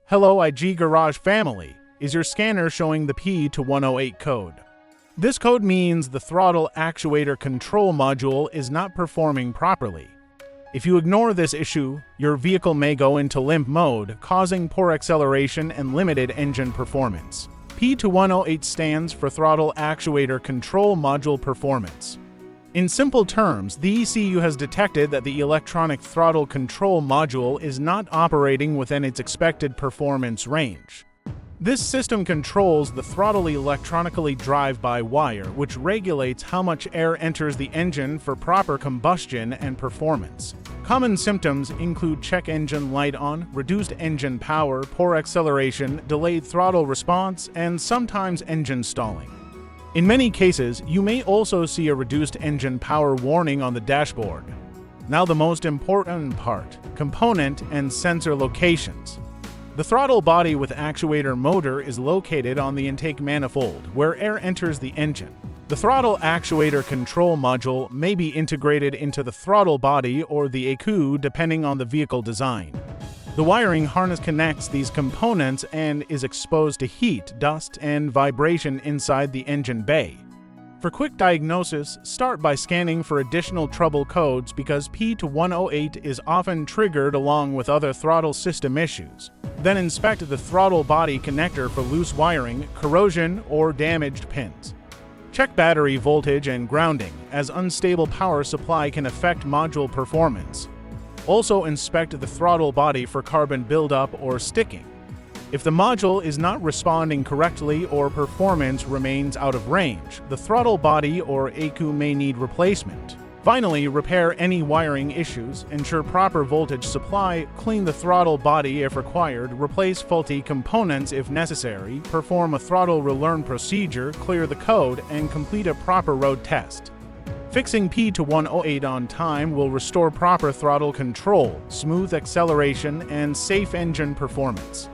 Hello IG Garage family, is your scanner showing the P2108 code? This code means the Throttle Actuator Control module is not performing properly. If you ignore this issue, your vehicle may go into limp mode, causing poor acceleration and limited engine performance. P2108 stands for Throttle Actuator Control Module Performance. In simple terms, the ECU has detected that the electronic throttle control module is not operating within its expected performance range. This system controls the throttle electronically drive-by-wire, which regulates how much air enters the engine for proper combustion and performance. Common symptoms include check engine light on, reduced engine power, poor acceleration, delayed throttle response, and sometimes engine stalling. In many cases, you may also see a reduced engine power warning on the dashboard. Now the most important part, component and sensor locations. The throttle body with actuator motor is located on the intake manifold, where air enters the engine. The throttle actuator control module may be integrated into the throttle body or the ECU depending on the vehicle design. The wiring harness connects these components and is exposed to heat, dust, and vibration inside the engine bay. For quick diagnosis, start by scanning for additional trouble codes because P2108 is often triggered along with other throttle system issues. Then inspect the throttle body connector for loose wiring, corrosion, or damaged pins. Check battery voltage and grounding, as unstable power supply can affect module performance. Also inspect the throttle body for carbon buildup or sticking. If the module is not responding correctly or performance remains out of range, the throttle body or ECU may need replacement. Finally, repair any wiring issues, ensure proper voltage supply, clean the throttle body if required, replace faulty components if necessary, perform a throttle relearn procedure, clear the code, and complete a proper road test. Fixing P2108 on time will restore proper throttle control, smooth acceleration, and safe engine performance.